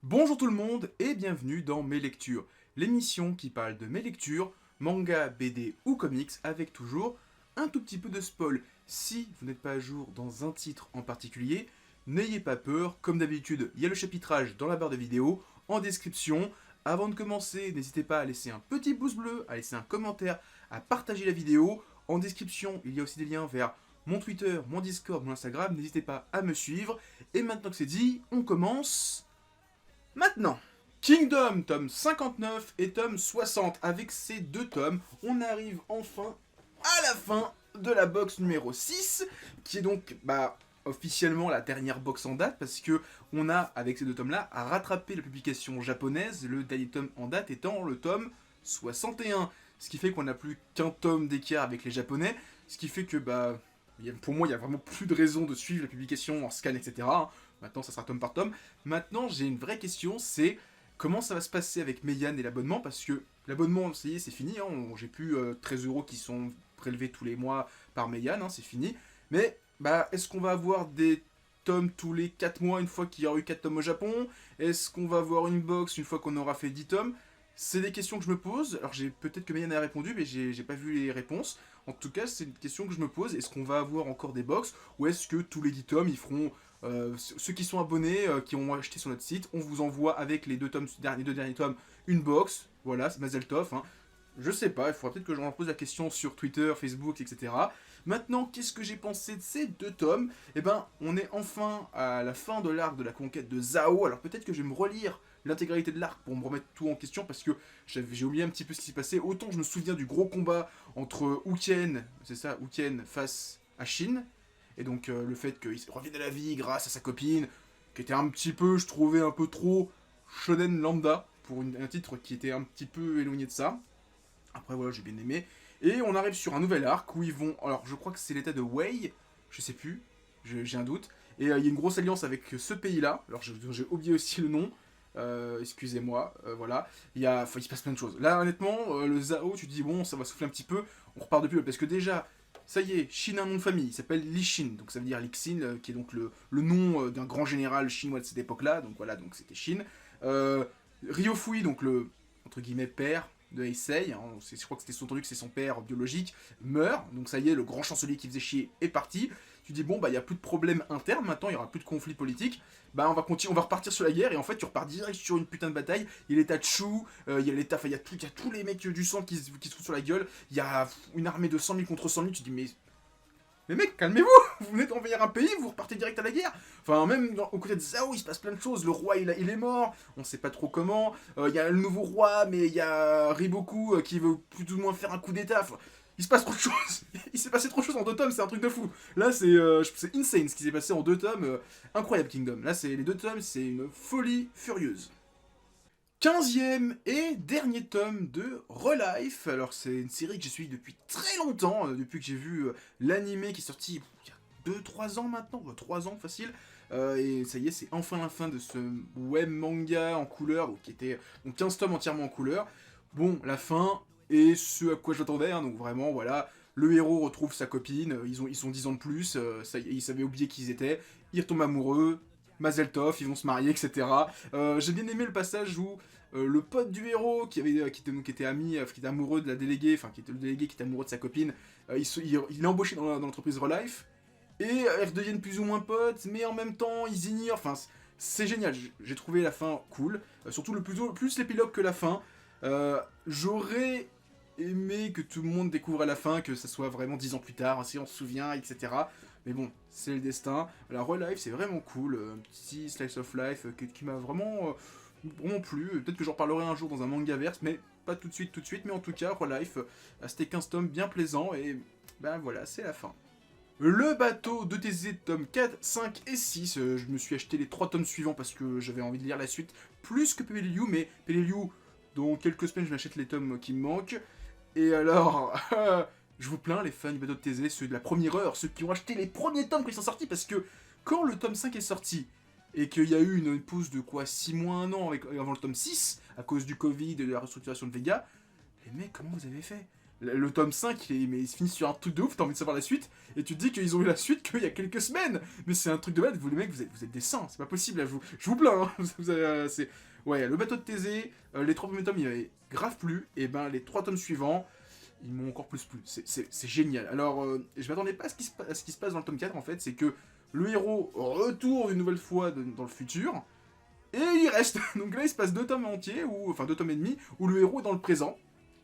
Bonjour tout le monde et bienvenue dans Mes Lectures, l'émission qui parle de mes lectures, manga, BD ou comics avec toujours un tout petit peu de spoil. Si vous n'êtes pas à jour dans un titre en particulier, n'ayez pas peur, comme d'habitude, il y a le chapitrage dans la barre de vidéo, en description. Avant de commencer, n'hésitez pas à laisser un petit pouce bleu, à laisser un commentaire, à partager la vidéo. En description, il y a aussi des liens vers mon Twitter, mon Discord, mon Instagram, n'hésitez pas à me suivre. Et maintenant que c'est dit, on commence. Maintenant, Kingdom, tome 59 et tome 60. Avec ces deux tomes, on arrive enfin à la fin de la box numéro 6, qui est donc officiellement la dernière box en date, parce que on a, avec ces deux tomes-là, à rattraper la publication japonaise, le dernier tome en date étant le tome 61. Ce qui fait qu'on n'a plus qu'un tome d'écart avec les japonais, ce qui fait que, pour moi, il n'y a vraiment plus de raison de suivre la publication en scan, etc. Maintenant, ça sera tome par tome. Maintenant, j'ai une vraie question, c'est comment ça va se passer avec Meian et l'abonnement, parce que l'abonnement, ça y est, c'est fini, hein, j'ai plus 13 € qui sont prélevés tous les mois par Meian, hein, c'est fini. Mais, est-ce qu'on va avoir des tomes tous les 4 mois une fois qu'il y aura eu 4 tomes au Japon? Est-ce qu'on va avoir une box une fois qu'on aura fait 10 tomes? C'est des questions que je me pose. Alors, peut-être que Meian a répondu, mais j'ai pas vu les réponses. En tout cas, c'est une question que je me pose. Est-ce qu'on va avoir encore des box, ou est-ce que tous les 10 tomes, ils feront ceux qui sont abonnés, qui ont acheté sur notre site, on vous envoie avec les deux derniers tomes une box. Voilà, c'est Mazeltov. Hein. Je sais pas, il faudra peut-être que je pose la question sur Twitter, Facebook, etc. Maintenant, qu'est-ce que j'ai pensé de ces deux tomes? Eh ben, on est enfin à la fin de l'arc de la conquête de Zao. Alors peut-être que je vais me relire l'intégralité de l'arc pour me remettre tout en question, parce que j'ai oublié un petit peu ce qui s'est passé. Autant je me souviens du gros combat entre Uken, c'est ça, Uken face à Shin, et donc le fait qu'il revienne à la vie grâce à sa copine, qui était un petit peu, je trouvais, un peu trop shonen lambda, pour un titre qui était un petit peu éloigné de ça. Après voilà, j'ai bien aimé. Et on arrive sur un nouvel arc où ils vont... Alors je crois que c'est l'état de Wei, je sais plus, j'ai un doute. Et il y a une grosse alliance avec ce pays-là, alors j'ai oublié aussi le nom. Excusez-moi, voilà. Il se passe plein de choses. Là, honnêtement, le Zao, tu te dis, bon, ça va souffler un petit peu, on repart depuis, parce que déjà, ça y est, Shin a un nom de famille, il s'appelle Li Shin, donc ça veut dire Lixin, qui est donc le nom d'un grand général chinois de cette époque-là, donc voilà, donc c'était Shin. Ryofui, donc le, entre guillemets, père de Heisei, hein, je crois que c'était sous-entendu que c'est son père biologique, meurt, donc ça y est, le grand chancelier qui faisait chier est parti. Tu dis, bon, il n'y a plus de problème interne maintenant, il n'y aura plus de conflit politique, on va repartir sur la guerre, et en fait, tu repars direct sur une putain de bataille. Il y a l'état de Chu, il y a l'état, il y a tous les mecs du sang qui se foutent sur la gueule, il y a une armée de 100 000 contre 100 000, tu dis, mais mec, calmez-vous. Vous venez d'envahir un pays, vous repartez direct à la guerre. Enfin, même au côté de Zhao, il se passe plein de choses. Le roi, il est mort, on sait pas trop comment. Il y a le nouveau roi, mais il y a Riboku qui veut plus ou moins faire un coup d'état. Enfin, il se passe trop de choses. Il s'est passé trop de choses en 2 tomes, c'est un truc de fou. Là, c'est insane ce qui s'est passé en 2 tomes. Incroyable Kingdom. Là, les 2 tomes, c'est une folie furieuse. 15e et dernier tome de Relife. Alors c'est une série que j'ai suivie depuis très longtemps, depuis que j'ai vu l'animé qui est sorti il y a 2-3 ans maintenant, 3 ans facile. Et ça y est, c'est enfin la fin de ce web manga en couleur, donc, qui était donc 15 tomes entièrement en couleur. Bon, la fin est ce à quoi j'attendais, hein, donc vraiment voilà, le héros retrouve sa copine, ils sont 10 ans de plus, ça y est, ils avaient oublié qui ils étaient, ils retombent amoureux, Mazel Tov, ils vont se marier, etc. J'ai bien aimé le passage où le pote du héros, qui était ami, qui était amoureux de la déléguée, enfin qui était le délégué qui était amoureux de sa copine, il est embauché dans l'entreprise Relife, et ils deviennent plus ou moins potes, mais en même temps ils ignorent, enfin c'est génial, j'ai trouvé la fin cool, surtout plus l'épilogue que la fin. J'aurais aimé que tout le monde découvre à la fin, que ça soit vraiment 10 ans plus tard, si on se souvient, etc. Mais bon, c'est le destin. La Relife, c'est vraiment cool. Un petit slice of life qui m'a vraiment plu. Peut-être que j'en reparlerai un jour dans un manga verse, mais pas tout de suite. Mais en tout cas, Relife, c'était 15 tomes bien plaisant. Et ben voilà, c'est la fin. Le bateau de TZ, tome 4, 5 et 6. Je me suis acheté les 3 tomes suivants parce que j'avais envie de lire la suite. Plus que PLU, mais PLU, dans quelques semaines, je m'achète les tomes qui me manquent. Et alors, je vous plains, les fans du bateau de TZ, ceux de la première heure, ceux qui ont acheté les premiers tomes quand ils sont sortis, parce que quand le tome 5 est sorti, et qu'il y a eu une pause de quoi, 6 mois, 1 an avant le tome 6, à cause du Covid et de la restructuration de Vega, les mecs, comment vous avez fait? Le tome 5, il se finit sur un truc de ouf, t'as envie de savoir la suite, et tu te dis qu'ils ont eu la suite qu'il y a quelques semaines. Mais c'est un truc de malade, vous les mecs, vous êtes des saints, c'est pas possible, là, je vous plains. Hein. Ouais, le bateau de Thésée, les 3 premiers tomes, il m'avaient grave plu, et ben les 3 tomes suivants, ils m'ont encore plus plu. C'est génial. Alors, je m'attendais pas à ce qui se passe dans le tome 4, en fait, c'est que le héros retourne une nouvelle fois dans le futur, et il reste. Donc là, il se passe 2 tomes entiers, enfin 2 tomes et demi, où le héros est dans le présent.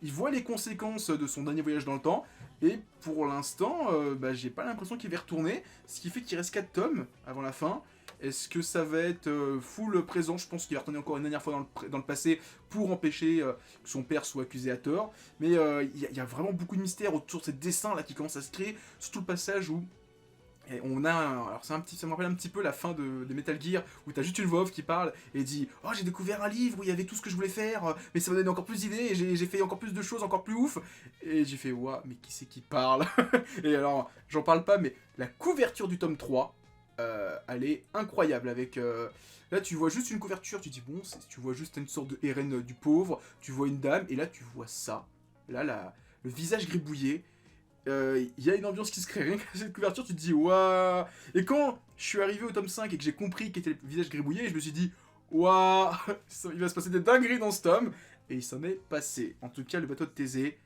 Il voit les conséquences de son dernier voyage dans le temps, et pour l'instant, j'ai pas l'impression qu'il va y retourner, ce qui fait qu'il reste 4 tomes avant la fin. Est-ce que ça va être full présent? Je pense qu'il va retourner encore une dernière fois dans le passé pour empêcher que son père soit accusé à tort. Mais il y a vraiment beaucoup de mystères autour de ces dessins là qui commencent à se créer, surtout le passage où et on a alors ça me rappelle un petit peu la fin de Metal Gear où t'as juste une voix off qui parle et dit oh j'ai découvert un livre où il y avait tout ce que je voulais faire mais ça m'a donné encore plus d'idées et j'ai fait encore plus de choses encore plus ouf et j'ai fait ouah mais qui c'est qui parle. Et alors j'en parle pas mais la couverture du tome 3 elle est incroyable avec là tu vois juste une couverture tu dis bon tu vois juste une sorte de RN du pauvre, tu vois une dame et là tu vois ça là le visage gribouillé. Y a une ambiance qui se crée, rien qu'à cette couverture, tu te dis waouh. Et quand je suis arrivé au tome 5 et que j'ai compris qu'était le visage gribouillé, je me suis dit waouh, il va se passer des dingueries dans ce tome. Et il s'en est passé. En tout cas, le bateau de Thésée,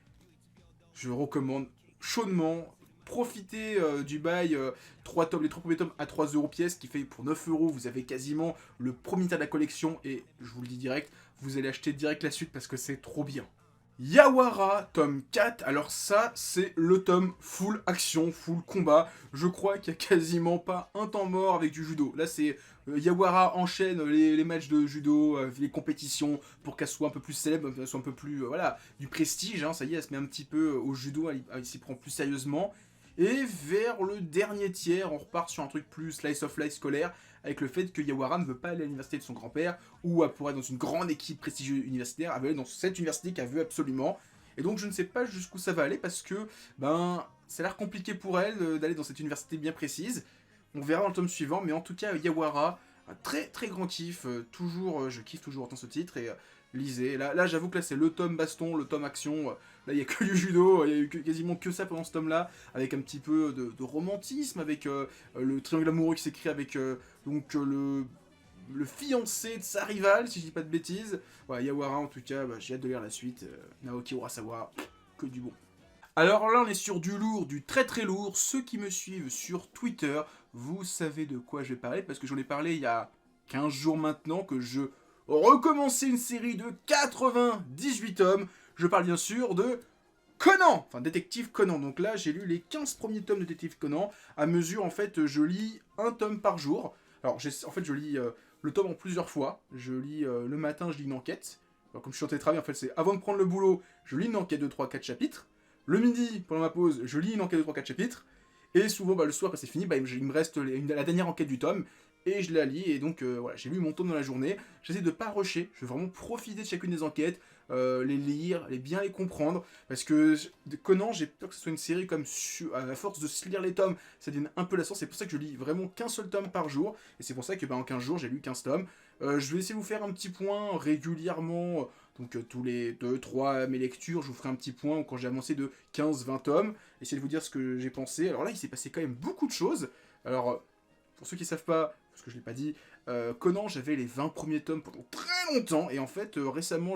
je recommande chaudement. Profitez du bail, 3 tomes, les 3 premiers tomes à 3€ pièce, qui fait pour 9€, vous avez quasiment le premier tiers de la collection. Et je vous le dis direct, vous allez acheter direct la suite parce que c'est trop bien. Yawara, tome 4, alors ça, c'est le tome full action, full combat. Je crois qu'il n'y a quasiment pas un temps mort avec du judo. Là, c'est Yawara enchaîne les matchs de judo, les compétitions, pour qu'elle soit un peu plus célèbre, qu'elle soit un peu plus, voilà, du prestige. Hein, ça y est, elle se met un petit peu au judo, elle s'y prend plus sérieusement. Et vers le dernier tiers, on repart sur un truc plus slice of life scolaire, avec le fait que Yawara ne veut pas aller à l'université de son grand-père, ou pour être dans une grande équipe prestigieuse universitaire, elle veut aller dans cette université qu'elle veut absolument. Et donc je ne sais pas jusqu'où ça va aller, parce que, ça a l'air compliqué pour elle d'aller dans cette université bien précise. On verra dans le tome suivant, mais en tout cas, Yawara, un très très grand kiff, je kiffe toujours autant ce titre, et lisez. Là j'avoue que là c'est le tome baston, le tome action, là il y a que du judo, il y a eu quasiment que ça pendant ce tome là, avec un petit peu de romantisme, avec le triangle amoureux qui s'écrit avec le fiancé de sa rivale, si je dis pas de bêtises. Voilà, Yawara en tout cas, j'ai hâte de lire la suite, Naoki Urasawa, que du bon. Alors là on est sur du lourd, du très très lourd, ceux qui me suivent sur Twitter, vous savez de quoi je vais parler, parce que j'en ai parlé il y a 15 jours maintenant, que je recommençais une série de 98 tomes, je parle bien sûr de Conan, enfin Détective Conan. Donc là j'ai lu les 15 premiers tomes de Détective Conan, à mesure en fait je lis un tome par jour. Alors en fait je lis le tome en plusieurs fois, je lis le matin je lis une enquête, alors comme je suis en télétravail en fait c'est avant de prendre le boulot, je lis une enquête de 3-4 chapitres, le midi pendant ma pause je lis une enquête de 3-4 chapitres, et souvent le soir quand c'est fini, il me reste la dernière enquête du tome, et je la lis, et donc voilà, j'ai lu mon tome dans la journée, j'essaie de pas rusher, je veux vraiment profiter de chacune des enquêtes, les lire, bien les comprendre, parce que Conan, j'ai peur que ce soit une série comme à force de se lire les tomes, ça devient un peu lassant, c'est pour ça que je lis vraiment qu'un seul tome par jour, et c'est pour ça que en 15 jours j'ai lu 15 tomes. Je vais essayer de vous faire un petit point régulièrement, donc tous les 2-3 mes lectures, je vous ferai un petit point quand j'ai avancé de 15-20 tomes, essayer de vous dire ce que j'ai pensé. Alors là il s'est passé quand même beaucoup de choses, alors pour ceux qui ne savent pas, parce que je ne l'ai pas dit, Conan, j'avais les 20 premiers tomes pendant très longtemps, et en fait, récemment,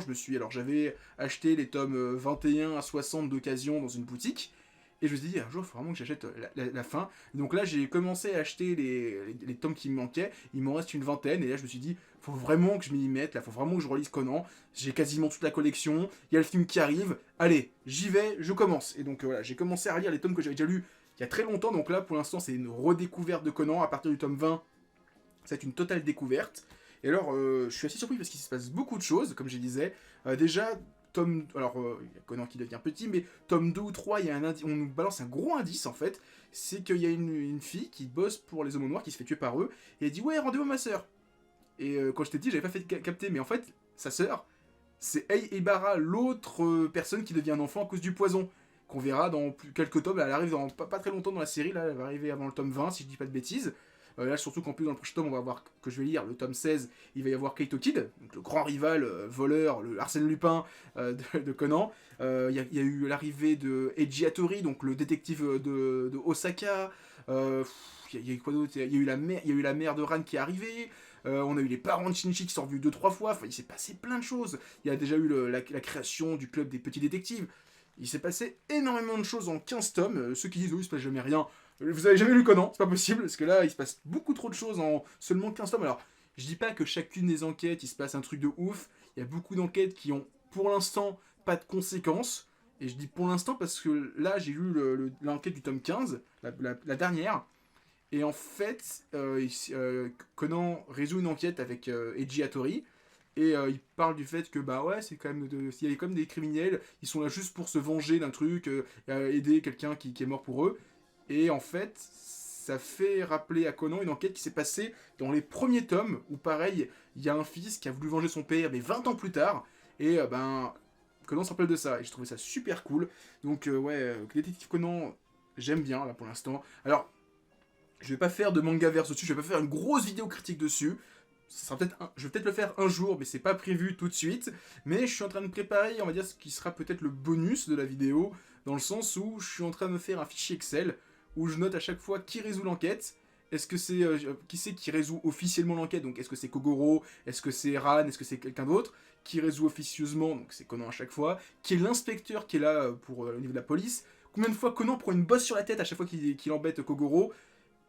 j'avais acheté les tomes 21 à 60 d'occasion dans une boutique, et je me suis dit, un jour, il faut vraiment que j'achète la fin. Donc là, j'ai commencé à acheter les tomes qui me manquaient, il m'en reste une vingtaine, et là, je me suis dit, faut vraiment que je m'y mette, là, faut vraiment que je relise Conan, j'ai quasiment toute la collection, il y a le film qui arrive, allez, j'y vais, je commence. Et donc voilà, j'ai commencé à relire les tomes que j'avais déjà lus il y a très longtemps, donc là, pour l'instant, c'est une redécouverte de Conan, à partir du tome 20, c'est une totale découverte. Et alors, je suis assez surpris parce qu'il se passe beaucoup de choses, comme je disais. Déjà, il y a Conan qui devient petit, mais tome 2 ou 3, on nous balance un gros indice, en fait. C'est qu'il y a une fille qui bosse pour les hommes noirs, qui se fait tuer par eux, et elle dit « Ouais, rendez-vous à ma sœur !» Et quand je t'ai dit, j'avais pas fait capter, mais en fait, sa sœur, c'est Ei Ebara, l'autre personne qui devient un enfant à cause du poison, qu'on verra dans quelques tomes. Elle arrive dans pas très longtemps dans la série, là, elle va arriver avant le tome 20, si je dis pas de bêtises. Là, surtout qu'en plus, dans le prochain tome, on va voir, que je vais lire, le tome 16, il va y avoir Kaito Kid, donc le grand rival, voleur, le Arsène Lupin de Conan. Il y a eu l'arrivée de Eiji Hattori, donc le détective de Osaka. Il y a eu quoi d'autre? Il y a eu la mère de Ran qui est arrivée. On a eu les parents de Shinichi qui sont revus 2-3 fois. Enfin, il s'est passé plein de choses. Il y a déjà eu la création du club des petits détectives. Il s'est passé énormément de choses en 15 tomes. Ceux qui disent, oui, il se passe jamais rien. Vous avez jamais lu Conan, c'est pas possible, parce que là, il se passe beaucoup trop de choses en seulement 15 tomes. Alors, je dis pas que chacune des enquêtes, il se passe un truc de ouf. Il y a beaucoup d'enquêtes qui ont, pour l'instant, pas de conséquences. Et je dis pour l'instant parce que là, j'ai lu l'enquête du tome 15, la dernière. Et en fait, Conan résout une enquête avec Eiji Hattori. Et il parle du fait que bah ouais, c'est quand même il y a quand même des criminels, ils sont là juste pour se venger d'un truc, aider quelqu'un qui est mort pour eux. Et en fait, ça fait rappeler à Conan une enquête qui s'est passée dans les premiers tomes, où pareil, il y a un fils qui a voulu venger son père, mais 20 ans plus tard. Et Conan se rappelle de ça, et j'ai trouvé ça super cool. Donc ouais, Détective Conan, j'aime bien là pour l'instant. Alors, je vais pas faire de manga verse dessus, je vais pas faire une grosse vidéo critique dessus. Je vais peut-être le faire un jour, mais c'est pas prévu tout de suite. Mais je suis en train de préparer, on va dire, ce qui sera peut-être le bonus de la vidéo, dans le sens où je suis en train de me faire un fichier Excel, où je note à chaque fois qui résout l'enquête. Est-ce que c'est qui c'est qui résout officiellement l'enquête? Donc est-ce que c'est Kogoro? Est-ce que c'est Ran? Est-ce que c'est quelqu'un d'autre? Qui résout officieusement? Donc c'est Conan à chaque fois. Qui est l'inspecteur qui est là pour au niveau de la police? Combien de fois Conan prend une bosse sur la tête à chaque fois qu'il embête Kogoro?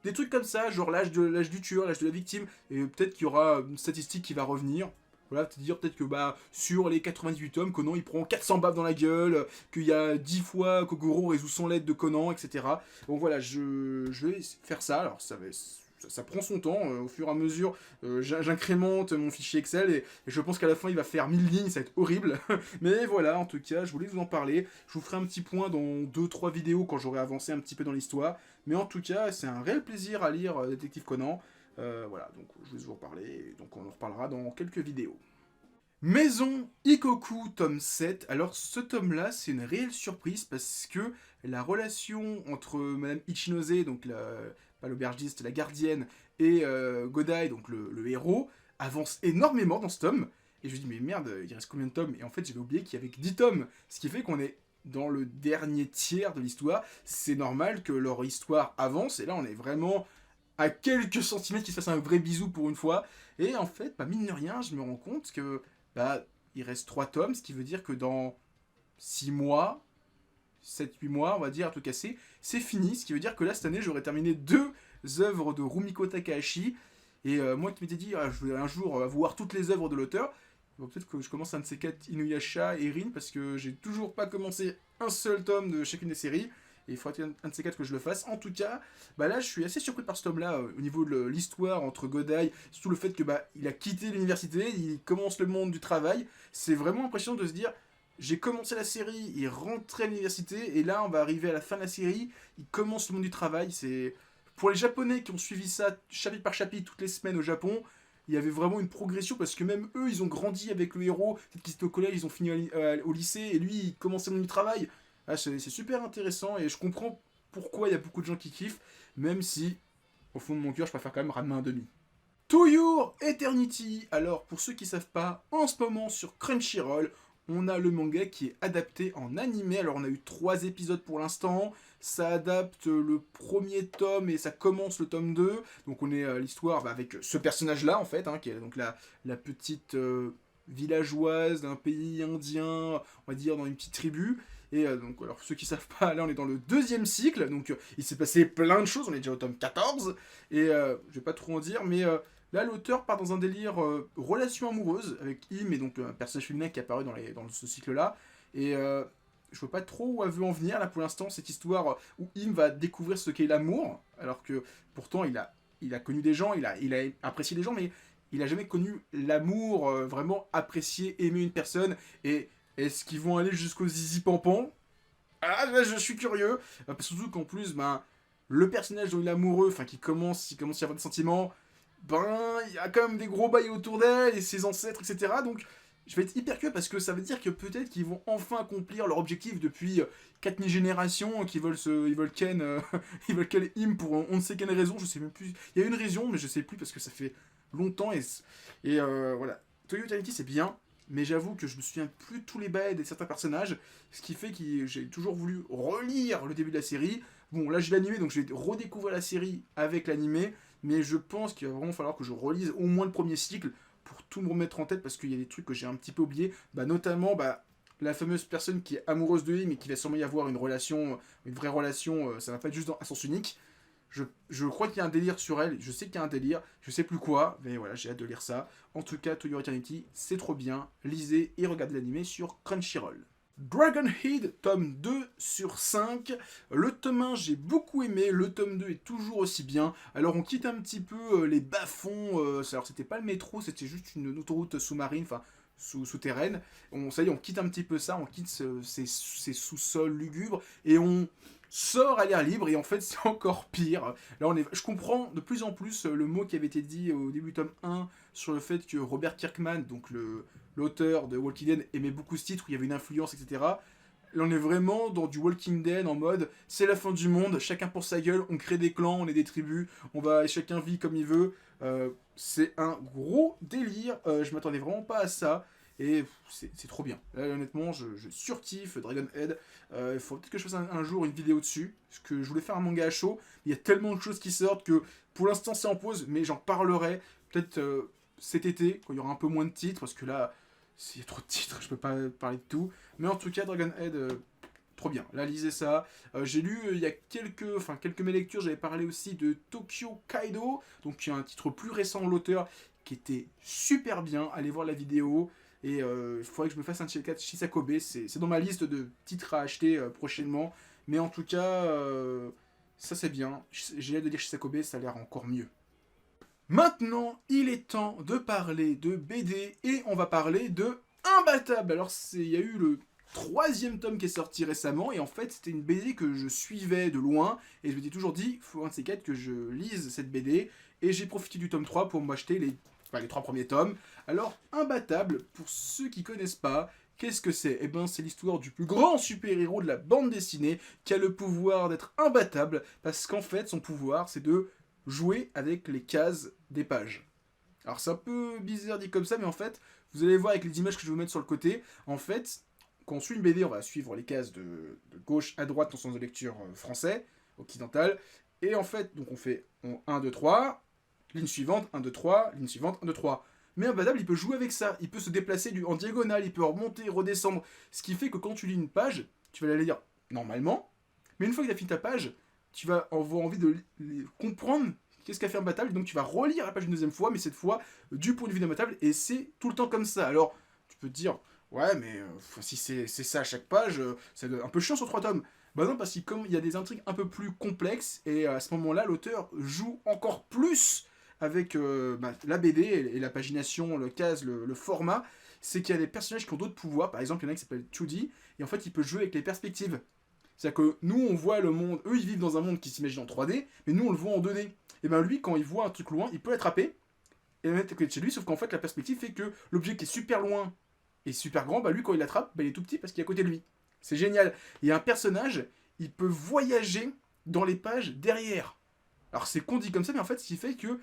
Des trucs comme ça, genre l'âge du tueur, l'âge de la victime, et peut-être qu'il y aura une statistique qui va revenir. Voilà, te dire peut-être que bah sur les 98 tomes, Conan il prend 400 baffes dans la gueule, qu'il y a 10 fois Kogoro résout son l'aide de Conan, etc. Donc voilà, je vais faire ça. Alors ça prend son temps, au fur et à mesure, j'incrémente mon fichier Excel et je pense qu'à la fin il va faire 1000 lignes, ça va être horrible. Mais voilà, en tout cas, je voulais vous en parler. Je vous ferai un petit point dans 2-3 vidéos quand j'aurai avancé un petit peu dans l'histoire. Mais en tout cas, c'est un réel plaisir à lire Détective Conan. Voilà, donc je vais vous en parler, et donc on en reparlera dans quelques vidéos. Maison Ikoku, tome 7. Alors ce tome-là, c'est une réelle surprise parce que la relation entre Madame Ichinose, donc pas l'aubergiste, la gardienne, et Godai, donc le héros, avance énormément dans ce tome. Et je me dis, mais merde, il reste combien de tomes? Et en fait, j'avais oublié qu'il y avait que 10 tomes. Ce qui fait qu'on est dans le dernier tiers de l'histoire. C'est normal que leur histoire avance. Et là, on est vraiment à quelques centimètres qu'il se fasse un vrai bisou pour une fois. Et en fait, bah, mine de rien, je me rends compte que bah, il reste 3 tomes, ce qui veut dire que dans 6 mois, 7-8 mois, on va dire, à tout casser, c'est fini. Ce qui veut dire que là, cette année, j'aurais terminé 2 œuvres de Rumiko Takahashi. Et moi qui m'étais dit, je vais un jour voir toutes les œuvres de l'auteur, bon, peut-être que je commence un de ces 4 Inuyasha et Rin, parce que j'ai toujours pas commencé un seul tome de chacune des séries. Et il faudrait un de ces 4 que je le fasse. En tout cas, bah là, je suis assez surpris par ce tome-là, au niveau de l'histoire entre Godai, surtout le fait que bah, il a quitté l'université, il commence le monde du travail. C'est vraiment impressionnant de se dire, j'ai commencé la série, il rentrait à l'université, et là, on va arriver à la fin de la série, il commence le monde du travail. C'est pour les Japonais qui ont suivi ça chapitre par chapitre toutes les semaines au Japon. Il y avait vraiment une progression parce que même eux, ils ont grandi avec le héros. Peut-être qu'ils étaient au collège, ils ont fini au lycée, et lui, il commençait le monde du travail. Ah, c'est super intéressant et je comprends pourquoi il y a beaucoup de gens qui kiffent, même si, au fond de mon cœur, je préfère quand même Ranma 1,5. To Your Eternity. Alors, pour ceux qui savent pas, en ce moment sur Crunchyroll, on a le manga qui est adapté en animé. Alors, on a eu 3 épisodes pour l'instant. Ça adapte le premier tome et ça commence le tome 2. Donc, on est à l'histoire avec ce personnage-là, en fait, hein, qui est donc la petite villageoise d'un pays indien, on va dire, dans une petite tribu. Et donc, alors, pour ceux qui savent pas, là, on est dans le 2e cycle. Donc, il s'est passé plein de choses. On est déjà au tome 14. Et je vais pas trop en dire, mais là, l'auteur part dans un délire relation amoureuse avec Im, et donc un personnage féminin qui apparaît dans ce cycle-là. Et je vois pas trop où elle veut en venir, là, pour l'instant, cette histoire où Im va découvrir ce qu'est l'amour, alors que, pourtant, il a connu des gens, il a apprécié des gens, mais il a jamais connu l'amour, vraiment apprécier, aimer une personne. Et est-ce qu'ils vont aller jusqu'au zizi pampan? Ah, là, je suis curieux. Surtout qu'en plus, ben, le personnage dont il est amoureux, enfin, qui commence à avoir des sentiments, ben, il y a quand même des gros bails autour d'elle, et ses ancêtres, etc. Donc, je vais être hyper curieux parce que ça veut dire que peut-être qu'ils vont enfin accomplir leur objectif depuis 4000 générations, ils veulent ken, ils veulent ken Im pour on ne sait quelle raison, je sais même plus. Il y a une raison, mais je sais plus parce que ça fait longtemps et voilà. Toyo Eternity c'est bien, mais j'avoue que je me souviens plus de tous les bails de certains personnages, ce qui fait que j'ai toujours voulu relire le début de la série. Bon, là j'ai l'animé, donc je vais redécouvrir la série avec l'animé, mais je pense qu'il va vraiment falloir que je relise au moins le premier cycle pour tout me remettre en tête parce qu'il y a des trucs que j'ai un petit peu oubliés, notamment la fameuse personne qui est amoureuse de lui mais qui va sûrement y avoir une relation, une vraie relation, ça va pas être juste dans un sens unique. Je crois qu'il y a un délire sur elle, je sais qu'il y a un délire, je sais plus quoi, mais voilà, j'ai hâte de lire ça. En tout cas, To Your Eternity, c'est trop bien, lisez et regardez l'animé sur Crunchyroll. Dragonhead, tome 2 sur 5. Le tome 1, j'ai beaucoup aimé. Le tome 2 est toujours aussi bien. Alors, on quitte un petit peu les bas-fonds. Alors, c'était pas le métro, c'était juste une autoroute sous-marine, enfin, souterraine. Ça y est, on quitte un petit peu ça. On quitte ces sous-sols lugubres. Et on sort à l'air libre. Et en fait, c'est encore pire. Là, je comprends de plus en plus le mot qui avait été dit au début du tome 1 sur le fait que Robert Kirkman, donc l'auteur de Walking Dead, aimait beaucoup ce titre où il y avait une influence, etc. Là, on est vraiment dans du Walking Dead en mode c'est la fin du monde, chacun pour sa gueule, on crée des clans, on est des tribus, chacun vit comme il veut. C'est un gros délire, je m'attendais vraiment pas à ça. Et c'est trop bien. Là, honnêtement, je surkiffe Dragonhead. Il faut peut-être que je fasse un jour une vidéo dessus. Parce que je voulais faire un manga à chaud. Il y a tellement de choses qui sortent que pour l'instant c'est en pause, mais j'en parlerai peut-être cet été, quand il y aura un peu moins de titres. Parce que là, s'il y a trop de titres, je peux pas parler de tout. Mais en tout cas, Dragonhead, trop bien. Là, lisez ça. J'ai lu il y a quelques mes lectures, j'avais parlé aussi de Tokyo Kaido. Donc, qui est un titre plus récent de l'auteur qui était super bien. Allez voir la vidéo. Et il faudrait que je me fasse un Shisakobe. C'est dans ma liste de titres à acheter prochainement. Mais en tout cas, ça c'est bien. J'ai hâte de lire Shisakobe, ça a l'air encore mieux. Maintenant, il est temps de parler de BD et on va parler de Imbattable. Alors, il y a eu le troisième tome qui est sorti récemment et en fait, c'était une BD que je suivais de loin et je m'étais toujours dit, il faut un de ces quatre que je lise cette BD et j'ai profité du tome 3 pour m'acheter les trois premiers tomes. Alors, Imbattable, pour ceux qui connaissent pas, qu'est-ce que c'est? Eh ben, c'est l'histoire du plus grand super-héros de la bande dessinée qui a le pouvoir d'être imbattable parce qu'en fait, son pouvoir, c'est de jouer avec les cases des pages. Alors c'est un peu bizarre dit comme ça, mais en fait, vous allez voir avec les images que je vais vous mettre sur le côté, en fait, quand on suit une BD, on va suivre les cases de gauche à droite dans le sens de lecture français, occidental, et en fait, donc on fait 1, 2, 3, ligne suivante, 1, 2, 3, ligne suivante, 1, 2, 3. Mais un badable, il peut jouer avec ça, il peut se déplacer en diagonale, il peut remonter, redescendre, ce qui fait que quand tu lis une page, tu vas la lire normalement, mais une fois que tu as fini ta page, tu vas avoir envie de comprendre qu'est-ce qu'a fait Imbattable, donc tu vas relire la page une deuxième fois, mais cette fois du point de vue d'Imbattable, et c'est tout le temps comme ça. Alors, tu peux te dire, ouais, mais si c'est ça à chaque page, c'est un peu chiant sur 3 tomes. Bah non, parce qu'il y a des intrigues un peu plus complexes, et à ce moment-là, l'auteur joue encore plus avec la BD et la pagination, le case, le format. C'est qu'il y a des personnages qui ont d'autres pouvoirs. Par exemple, il y en a qui s'appelle 2D, et en fait, il peut jouer avec les perspectives. C'est-à-dire que nous, on voit le monde, eux, ils vivent dans un monde qui s'imagine en 3D, mais nous, on le voit en 2D. Et ben lui, quand il voit un truc loin, il peut l'attraper et le mettre à côté de chez lui, sauf qu'en fait, la perspective fait que l'objet qui est super loin et super grand, lui, quand il l'attrape, il est tout petit parce qu'il est à côté de lui. C'est génial. Il y a un personnage, il peut voyager dans les pages derrière. Alors c'est con dit comme ça, mais en fait, ce qui fait que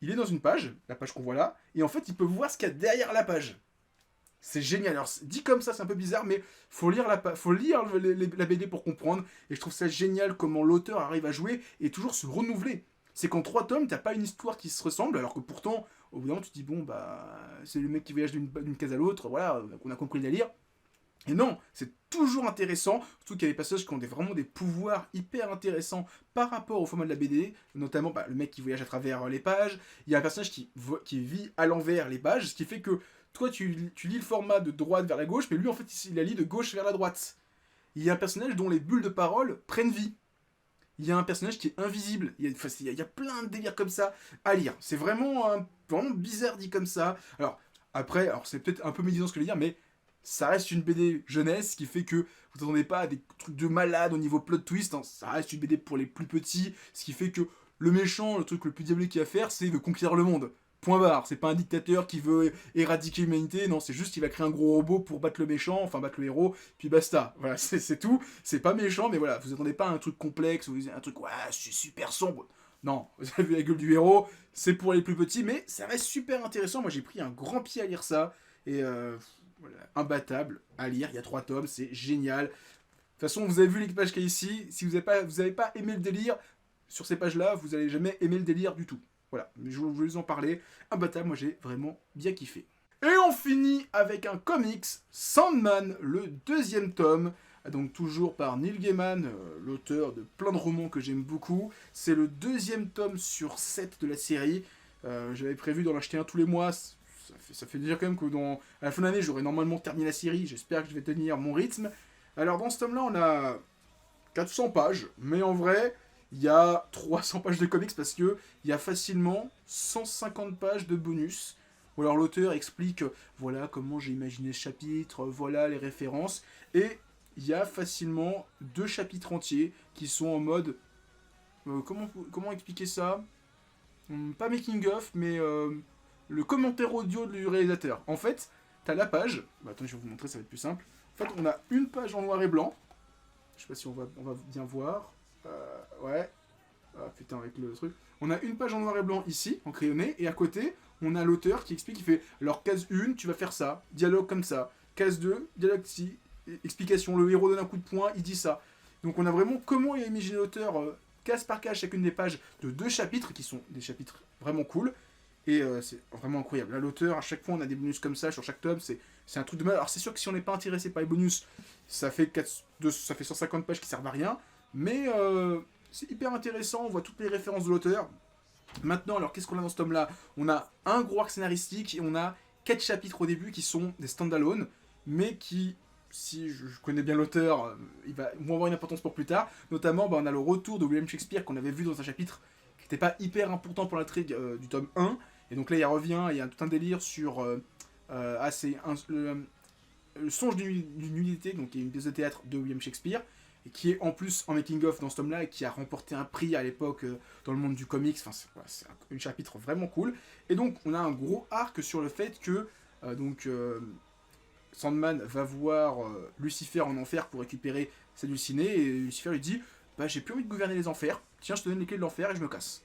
il est dans une page, la page qu'on voit là, et en fait, il peut voir ce qu'il y a derrière la page. C'est génial. Alors, dit comme ça, c'est un peu bizarre, mais faut lire la BD pour comprendre. Et je trouve ça génial comment l'auteur arrive à jouer et toujours se renouveler. C'est qu'en 3 tomes, t'as pas une histoire qui se ressemble, alors que pourtant, au bout d'un moment, tu te dis, bon, c'est le mec qui voyage d'une case à l'autre, voilà, on a compris le délire. Et non, c'est toujours intéressant, surtout qu'il y a des passages qui ont vraiment des pouvoirs hyper intéressants par rapport au format de la BD, notamment le mec qui voyage à travers les pages, il y a un personnage qui vit à l'envers les pages, ce qui fait que toi tu lis le format de droite vers la gauche, mais lui en fait il la lit de gauche vers la droite. Il y a un personnage dont les bulles de parole prennent vie. Il y a un personnage qui est invisible. Il y a plein de délires comme ça à lire. C'est vraiment bizarre dit comme ça. Alors, après, c'est peut-être un peu médisant ce que je veux dire, mais ça reste une BD jeunesse, qui fait que vous n'attendez pas à des trucs de malade au niveau plot twist. Hein. Ça reste une BD pour les plus petits, ce qui fait que le méchant, le truc le plus diabolé qu'il y a à faire, c'est de conquérir le monde. Point barre, c'est pas un dictateur qui veut éradiquer l'humanité, non, c'est juste qu'il va créer un gros robot pour battre le méchant, enfin battre le héros, puis basta. Voilà, c'est tout, c'est pas méchant, mais voilà, vous attendez pas à un truc complexe, ou un truc, ouais, c'est super sombre. Non, vous avez vu la gueule du héros, c'est pour les plus petits, mais ça reste super intéressant, moi j'ai pris un grand pied à lire ça, et voilà, imbattable à lire, il y a 3 tomes, c'est génial. De toute façon, vous avez vu l'équipage qu'il y a ici, si vous avez pas aimé le délire, sur ces pages-là, vous allez jamais aimer le délire du tout. Voilà, mais je voulais vous en parler. Imbattable, moi j'ai vraiment bien kiffé. Et on finit avec un comics, Sandman, le 2e tome, donc toujours par Neil Gaiman, l'auteur de plein de romans que j'aime beaucoup. C'est le 2e tome sur 7 de la série. J'avais prévu d'en acheter un tous les mois. Ça fait dire quand même que à la fin de l'année, j'aurai normalement terminé la série. J'espère que je vais tenir mon rythme. Alors dans ce tome-là, on a 400 pages, mais en vrai, il y a 300 pages de comics parce que il y a facilement 150 pages de bonus. Où alors l'auteur explique, voilà comment j'ai imaginé ce chapitre, voilà les références. Et il y a facilement 2 chapitres entiers qui sont en mode... comment expliquer ça? Pas making of, mais le commentaire audio du réalisateur. En fait, t'as la page... Bah, attendez, je vais vous montrer, ça va être plus simple. En fait, on a une page en noir et blanc. Je sais pas si on va bien voir. Ouais. Ah putain, avec le truc. On a une page en noir et blanc ici, en crayonné, et à côté, on a l'auteur qui explique, il fait, alors case 1, tu vas faire ça, dialogue comme ça. Case 2, dialogue ci, explication, le héros donne un coup de poing, il dit ça. Donc on a vraiment comment il a imaginé l'auteur, case par case, chacune des pages de 2 chapitres, qui sont des chapitres vraiment cool. Et c'est vraiment incroyable. Là, l'auteur, à chaque fois, on a des bonus comme ça sur chaque tome. C'est un truc de mal. Alors, c'est sûr que si on n'est pas intéressé par les bonus, ça fait 150 pages qui servent à rien. Mais c'est hyper intéressant. On voit toutes les références de l'auteur. Maintenant, alors, qu'est-ce qu'on a dans ce tome-là? On a un gros arc scénaristique et on a 4 chapitres au début qui sont des stand-alone, mais qui, si je connais bien l'auteur, vont avoir une importance pour plus tard. Notamment, on a le retour de William Shakespeare qu'on avait vu dans un chapitre qui n'était pas hyper important pour l'intrigue du tome 1. Et donc là, il revient, il y a tout un délire sur... le songe d'une nullité, donc qui est une pièce de théâtre de William Shakespeare, et qui est en plus en making-of dans ce tome-là, et qui a remporté un prix à l'époque dans le monde du comics. Enfin, c'est un chapitre vraiment cool. Et donc, on a un gros arc sur le fait que Sandman va voir Lucifer en enfer pour récupérer sa dulcinée, et Lucifer lui dit « Bah, j'ai plus envie de gouverner les enfers, tiens, je te donne les clés de l'enfer et je me casse. »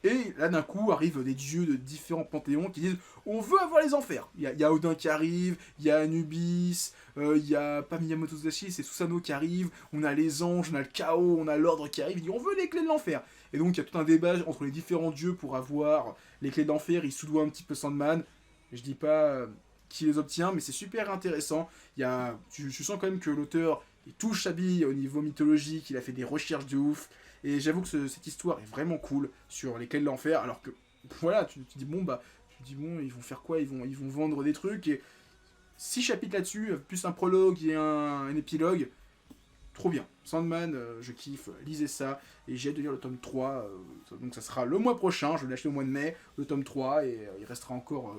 Et là, d'un coup, arrivent des dieux de différents panthéons qui disent « On veut avoir les enfers !» Il y a Odin qui arrive, il y a Anubis, il y a pas Miyamoto Musashi, c'est Susanoo qui arrive, on a les anges, on a le chaos, on a l'ordre qui arrive, il dit « On veut les clés de l'enfer !» Et donc, il y a tout un débat entre les différents dieux pour avoir les clés de l'enfer. Ils soudoient un petit peu Sandman. Je dis pas qui les obtient, mais c'est super intéressant. Je sens quand même que l'auteur il touche sa bille au niveau mythologique, il a fait des recherches de ouf. Et j'avoue que cette histoire est vraiment cool sur les clés de l'enfer, alors que, voilà, tu dis, bon, ils vont faire quoi, ils vont vendre des trucs, et 6 chapitres là-dessus, plus un prologue et un épilogue, trop bien. Sandman, je kiffe, lisez ça, et j'ai hâte de lire le tome 3, donc ça sera le mois prochain, je vais l'acheter au mois de mai, le tome 3, et il restera encore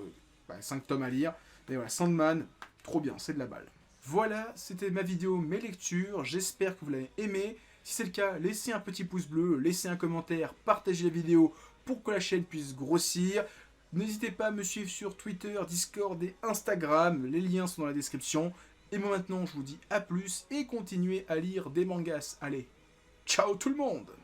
5 tomes à lire. Mais voilà, Sandman, trop bien, c'est de la balle. Voilà, c'était ma vidéo, mes lectures, j'espère que vous l'avez aimé. Si c'est le cas, laissez un petit pouce bleu, laissez un commentaire, partagez la vidéo pour que la chaîne puisse grossir. N'hésitez pas à me suivre sur Twitter, Discord et Instagram, les liens sont dans la description. Et moi maintenant, je vous dis à plus et continuez à lire des mangas. Allez, ciao tout le monde!